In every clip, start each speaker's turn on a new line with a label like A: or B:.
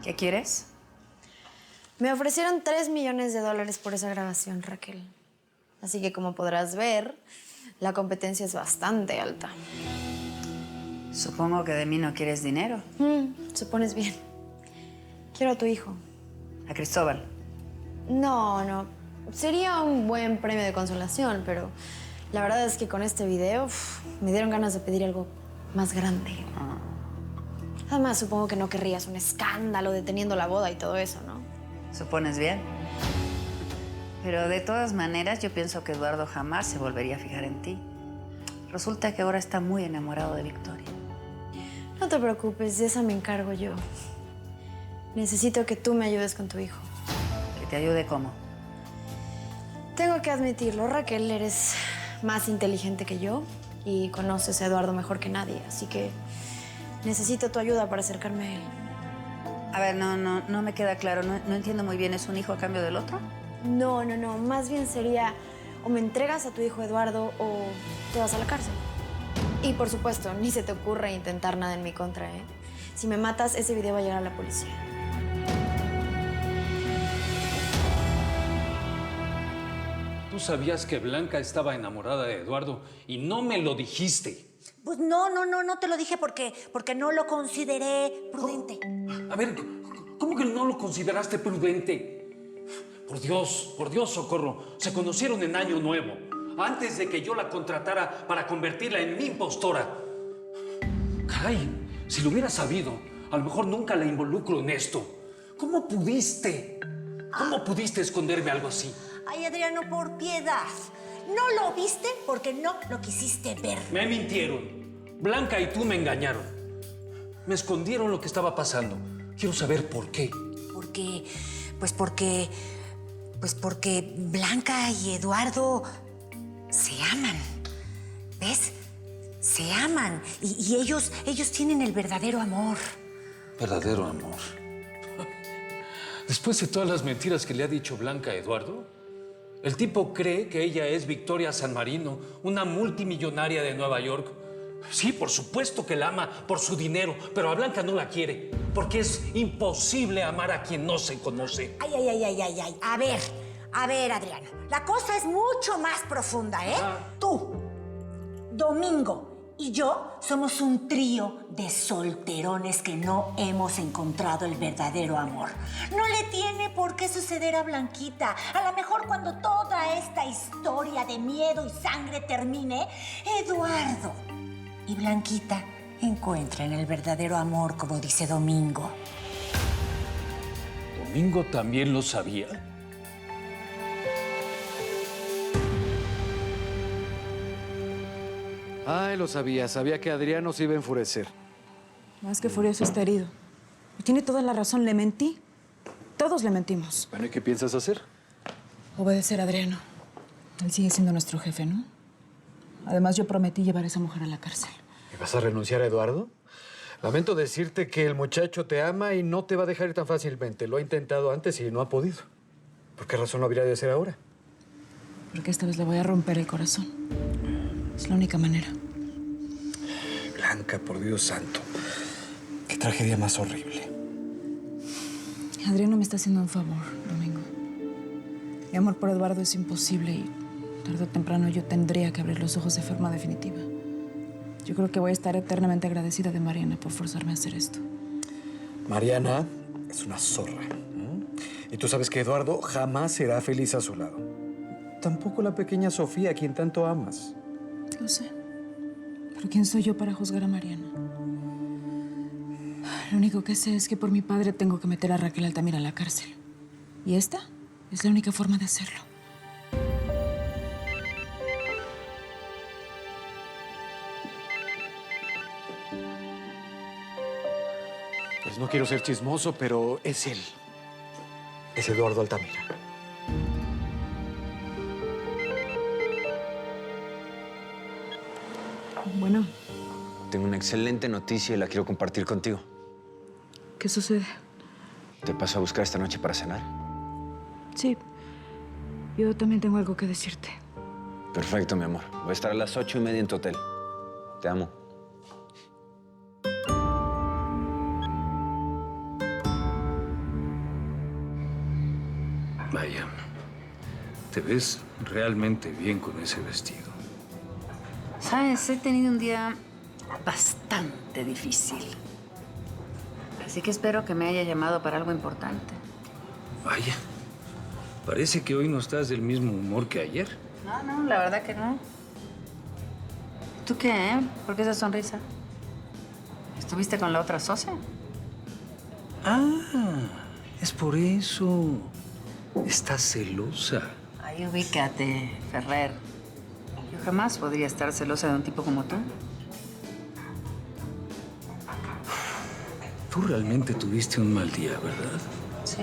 A: ¿Qué quieres?
B: Me ofrecieron $3 millones por esa grabación, Raquel. Así que, como podrás ver, la competencia es bastante alta.
A: Supongo que de mí no quieres dinero.
B: Supones bien. Quiero a tu hijo.
A: A Cristóbal.
B: No. Sería un buen premio de consolación, pero la verdad es que con este video me dieron ganas de pedir algo más grande. Además, supongo que no querrías un escándalo deteniendo la boda y todo eso, ¿no?
A: Supones bien. Pero de todas maneras, yo pienso que Eduardo jamás se volvería a fijar en ti. Resulta que ahora está muy enamorado de Victoria.
B: No te preocupes, de esa me encargo yo. Necesito que tú me ayudes con tu hijo.
A: ¿Que te ayude cómo?
B: Tengo que admitirlo, Raquel, eres más inteligente que yo y conoces a Eduardo mejor que nadie, así que necesito tu ayuda para acercarme a él.
A: A ver, no me queda claro. No entiendo muy bien. ¿Es un hijo a cambio del otro?
B: No. Más bien sería o me entregas a tu hijo Eduardo o te vas a la cárcel. Y por supuesto, ni se te ocurra intentar nada en mi contra, ¿eh? Si me matas, ese video va a llegar a la policía.
C: Tú sabías que Blanca estaba enamorada de Eduardo y no me lo dijiste.
D: Pues no te lo dije porque no lo consideré prudente.
C: A ver, ¿cómo que no lo consideraste prudente? Por Dios, Socorro, se conocieron en Año Nuevo, antes de que yo la contratara para convertirla en mi impostora. Caray, si lo hubiera sabido, a lo mejor nunca la involucro en esto. ¿Cómo pudiste? ¿Cómo pudiste esconderme algo así?
D: Ay, Adriano, por piedad. No lo viste porque no lo quisiste ver.
C: Me mintieron. Blanca y tú me engañaron. Me escondieron lo que estaba pasando. Quiero saber por qué.
D: Porque Blanca y Eduardo se aman. ¿Ves? Se aman. Y ellos tienen el verdadero amor.
C: Verdadero amor. Después de todas las mentiras que le ha dicho Blanca a Eduardo, el tipo cree que ella es Victoria San Marino, una multimillonaria de Nueva York. Sí, por supuesto que la ama por su dinero, pero a Blanca no la quiere, porque es imposible amar a quien no se conoce.
D: Ay. A ver, Adriano. La cosa es mucho más profunda, ¿eh? Tú, Domingo y yo somos un trío de solterones que no hemos encontrado el verdadero amor. No le tiene por qué suceder a Blanquita. A lo mejor cuando toda esta historia de miedo y sangre termine, Eduardo y Blanquita encuentran el verdadero amor, como dice Domingo.
C: ¿Domingo también lo sabía?
E: Ay, lo sabía. Sabía que Adriano se iba a enfurecer.
F: Más que furioso, está herido. Y tiene toda la razón. Le mentí. Todos le mentimos.
E: Bueno, ¿y qué piensas hacer?
F: Obedecer a Adriano. Él sigue siendo nuestro jefe, ¿no? Además, yo prometí llevar a esa mujer a la cárcel.
E: ¿Y vas a renunciar a Eduardo? Lamento decirte que el muchacho te ama y no te va a dejar ir tan fácilmente. Lo ha intentado antes y no ha podido. ¿Por qué razón lo habría de hacer ahora?
F: Porque esta vez le voy a romper el corazón. Es la única manera.
E: Blanca, por Dios santo. Qué tragedia más horrible.
F: Adriano me está haciendo un favor, Domingo. Mi amor por Eduardo es imposible y tarde o temprano yo tendría que abrir los ojos de forma definitiva. Yo creo que voy a estar eternamente agradecida de Mariana por forzarme a hacer esto.
E: Mariana es una zorra. Y tú sabes que Eduardo jamás será feliz a su lado. Tampoco la pequeña Sofía, a quien tanto amas.
F: Lo sé. Pero ¿quién soy yo para juzgar a Mariana? Lo único que sé es que por mi padre tengo que meter a Raquel Altamira a la cárcel. Y esta es la única forma de hacerlo.
E: Pues no quiero ser chismoso, pero es él. Es Eduardo Altamira.
F: Bueno,
G: Tengo una excelente noticia y la quiero compartir contigo.
F: ¿qué sucede?
G: ¿Te paso a buscar esta noche para cenar?
F: Sí, yo también tengo algo que decirte.
G: Perfecto, mi amor. Voy a estar a las 8:30 en tu hotel. Te amo.
C: Te ves realmente bien con ese vestido.
A: Sabes, he tenido un día bastante difícil. Así que espero que me haya llamado para algo importante.
C: Vaya, parece que hoy no estás del mismo humor que ayer.
A: No, la verdad que no. ¿Tú qué, ¿Por qué esa sonrisa? ¿Estuviste con la otra socia?
C: Ah, es por eso. Estás celosa.
A: Ay, ubícate, Ferrer. Yo jamás podría estar celosa de un tipo como tú.
C: Tú realmente tuviste un mal día, ¿verdad?
A: Sí.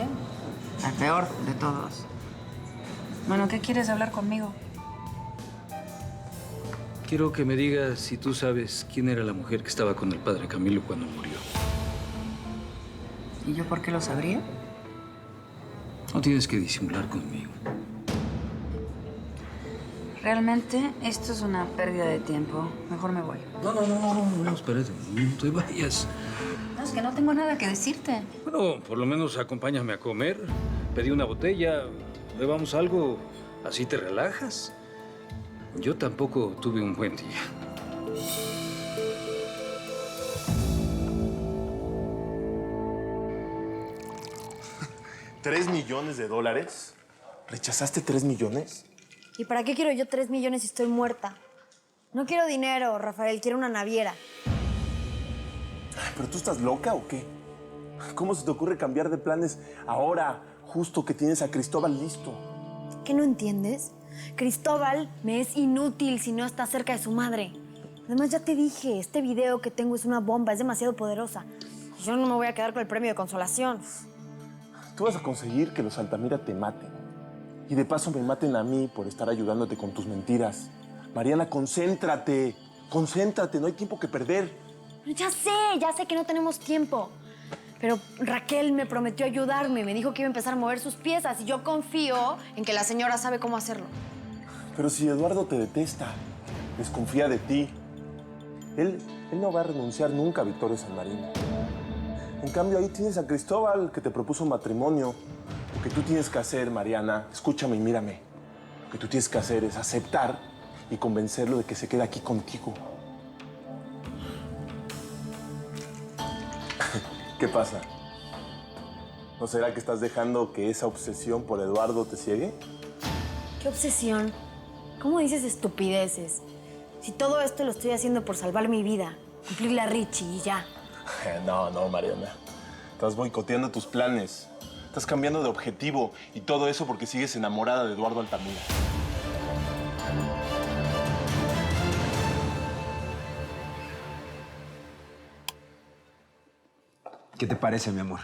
A: El peor de todos. Bueno, ¿qué quieres hablar conmigo?
C: Quiero que me digas si tú sabes quién era la mujer que estaba con el padre Camilo cuando murió.
A: ¿Y yo por qué lo sabría?
C: No tienes que disimular conmigo.
A: Realmente, esto es una pérdida de tiempo. Mejor me voy.
C: No, espérate, no te vayas.
A: No, es que no tengo nada que decirte.
C: Bueno, por lo menos acompáñame a comer. Pedí una botella, bebamos algo, así te relajas. Yo tampoco tuve un buen día.
H: ¿$3 millones? ¿Rechazaste 3 millones?
B: ¿Y para qué quiero yo 3 millones si estoy muerta? No quiero dinero, Rafael, quiero una naviera.
H: ¿Pero tú estás loca o qué? ¿Cómo se te ocurre cambiar de planes ahora, justo que tienes a Cristóbal listo?
B: ¿Qué no entiendes? Cristóbal me es inútil si no está cerca de su madre. Además, ya te dije, este video que tengo es una bomba, es demasiado poderosa. Yo no me voy a quedar con el premio de consolación.
H: Tú vas a conseguir que los Altamira te maten. Y de paso me maten a mí por estar ayudándote con tus mentiras. Mariana, concéntrate. Concéntrate, no hay tiempo que perder.
B: Ya sé que no tenemos tiempo. Pero Raquel me prometió ayudarme, me dijo que iba a empezar a mover sus piezas y yo confío en que la señora sabe cómo hacerlo.
H: Pero si Eduardo te detesta, desconfía de ti. Él no va a renunciar nunca a Victoria San Marino. En cambio, ahí tienes a Cristóbal, que te propuso matrimonio. Lo que tú tienes que hacer, Mariana, escúchame y mírame. Lo que tú tienes que hacer es aceptar y convencerlo de que se quede aquí contigo. ¿Qué pasa? ¿No será que estás dejando que esa obsesión por Eduardo te ciegue?
B: ¿Qué obsesión? ¿Cómo dices estupideces? Si todo esto lo estoy haciendo por salvar mi vida, cumplirle a Richie y ya.
H: No, Mariana. Estás boicoteando tus planes. Estás cambiando de objetivo. Y todo eso porque sigues enamorada de Eduardo Altamira.
G: ¿Qué te parece, mi amor?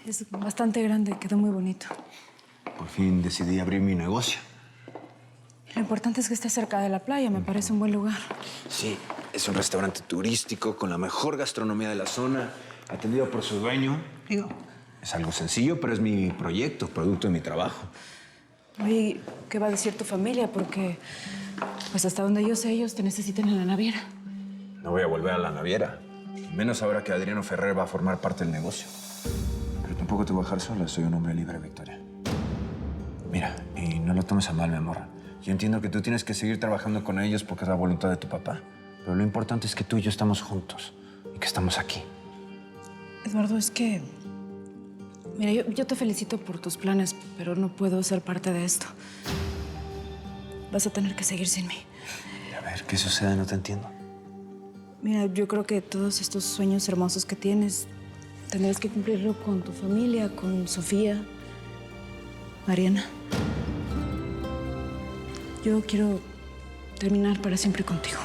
F: Es bastante grande, quedó muy bonito.
G: Por fin decidí abrir mi negocio.
F: Lo importante es que esté cerca de la playa, me parece un buen lugar.
G: Sí, es un restaurante turístico con la mejor gastronomía de la zona, atendido por su dueño. Digo, es algo sencillo, pero es mi proyecto, producto de mi trabajo.
F: Oye, ¿qué va a decir tu familia? Porque, pues hasta donde yo sé, ellos te necesitan en la naviera.
G: No voy a volver a la naviera. Menos ahora que Adriano Ferrer va a formar parte del negocio. Pero tampoco te voy a dejar sola, soy un hombre libre, Victoria. Mira, y no lo tomes a mal, mi amor. Yo entiendo que tú tienes que seguir trabajando con ellos porque es la voluntad de tu papá. Pero lo importante es que tú y yo estamos juntos y que estamos aquí.
F: Eduardo, es que... Mira, yo te felicito por tus planes, pero no puedo ser parte de esto. Vas a tener que seguir sin mí.
G: A ver, ¿qué sucede? No te entiendo.
F: Mira, yo creo que todos estos sueños hermosos que tienes, tendrás que cumplirlo con tu familia, con Sofía, Mariana. Yo quiero terminar para siempre contigo.